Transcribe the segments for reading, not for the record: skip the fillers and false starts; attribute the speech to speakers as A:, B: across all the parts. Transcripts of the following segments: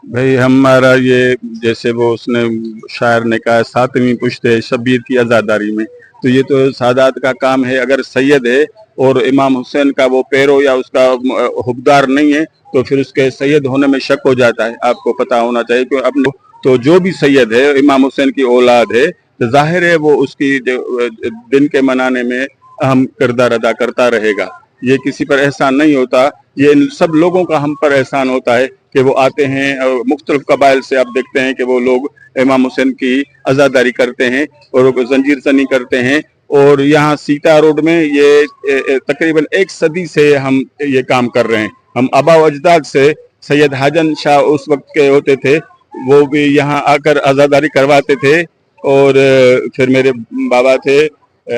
A: भाई हमारा ये जैसे वो उसने शायर ने कहा सातवीं पुश्त है शबीर की आज़ादारी में, तो ये तो सादात का काम है। अगर सैयद है और इमाम हुसैन का वो पैरो या उसका हुबदार नहीं है तो फिर उसके सैयद होने में शक हो जाता है। आपको पता होना चाहिए कि अपने तो जो भी सैयद है इमाम हुसैन की औलाद है तो जाहिर है वो उसकी दिन के मनाने में अहम किरदार अदा करता रहेगा। ये किसी पर एहसान नहीं होता, ये इन सब लोगों का हम पर एहसान होता है कि वो आते हैं मुख्तलिफ कबाइल से। आप देखते हैं कि वो लोग इमाम हुसैन की अज़ादारी करते हैं और जंजीर जनी करते हैं। और यहाँ सीता रोड में ये तकरीबन 1 सदी से हम ये काम कर रहे हैं। हम आबा व अजदाद से सैयद हाजन शाह उस वक्त के होते थे, वो भी यहाँ आकर आज़ादारी करवाते थे। और फिर मेरे बाबा थे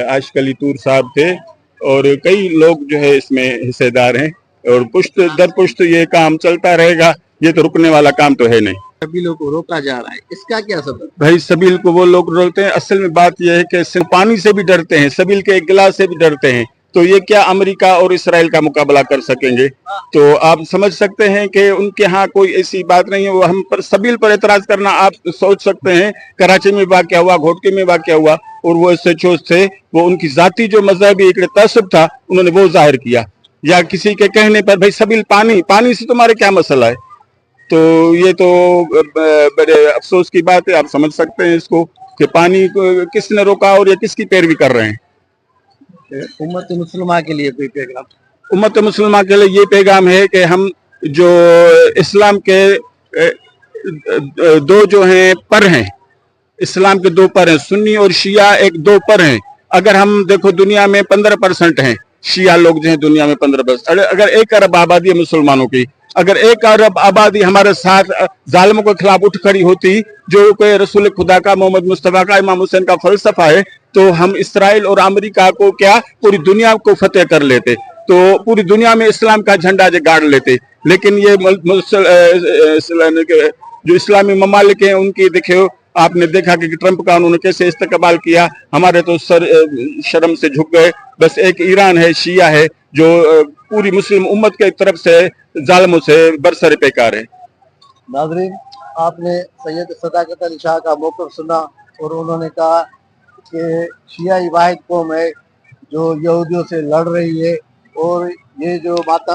A: आशिक अली तूर साहब थे और कई लोग जो है इसमें हिस्सेदार हैं और पुश्त दर पुश्त ये काम चलता रहेगा। ये तो रुकने वाला काम तो है नहीं।
B: सभी को रोका जा रहा है, इसका क्या सबब?
A: भाई सबील को वो लोग रोकते हैं, असल में बात यह है कि सिर्फ पानी से भी डरते हैं, सबील के एक गिलास से भी डरते हैं, तो ये क्या अमेरिका और इसराइल का मुकाबला कर सकेंगे? तो आप समझ सकते हैं कि उनके यहाँ कोई ऐसी बात नहीं है। वो हम पर सबील पर एतराज करना, आप सोच सकते हैं कराची में वाक़या हुआ, घोटके में वाक़या हुआ और वो इससे चोज थे, वो उनकी जाती जो मजहबी एक तअस्सुब था उन्होंने वो जाहिर किया। या किसी के कहने पर भाई सबील पानी, पानी से तुम्हारे क्या मसला है? तो ये तो बड़े अफसोस की बात है। आप समझ सकते हैं इसको कि पानी को किसने रोका और ये किसकी पैरवी कर रहे हैं।
B: उम्मत मुसलमान के लिए कोई पैगाम?
A: उम्मत मुसलमान के लिए ये पैगाम है कि हम जो इस्लाम के दो जो हैं पर हैं, इस्लाम के दो पर हैं, सुन्नी और शिया एक दो पर हैं। अगर हम देखो दुनिया में 15% हैं शिया लोग जो हैं दुनिया में 15%। अगर 1 अरब आबादी है मुसलमानों की, अगर 1 अरब आबादी हमारे साथ जालिमों के खिलाफ उठ खड़ी होती, जो कोई रसूल खुदा का मोहम्मद मुस्तफा का इमाम हुसैन का फलसफा है, तो हम इसराइल और अमेरिका को क्या पूरी दुनिया को फतेह कर लेते, तो पूरी दुनिया में इस्लाम का झंडा गाड़ लेते। लेकिन ये जो इस्लामी ममालिक हैं उनकी देखियो, आपने देखा कि ट्रंप का उन्होंने कैसे इस्तकबाल किया, हमारे तो सर शर्म से झुक गए। बस एक ईरान है, शिया है, जो पूरी मुस्लिम उम्मत के तरफ से जालिमों से बरसर पैकार है।
B: नाज़रीन, आपने सैयद सदाकत अली शाह का मौक़िफ़ सुना और उन्होंने कहा कि शिया वाहिद कौम है जो यहूदियों से लड़ रही है और ये जो मातम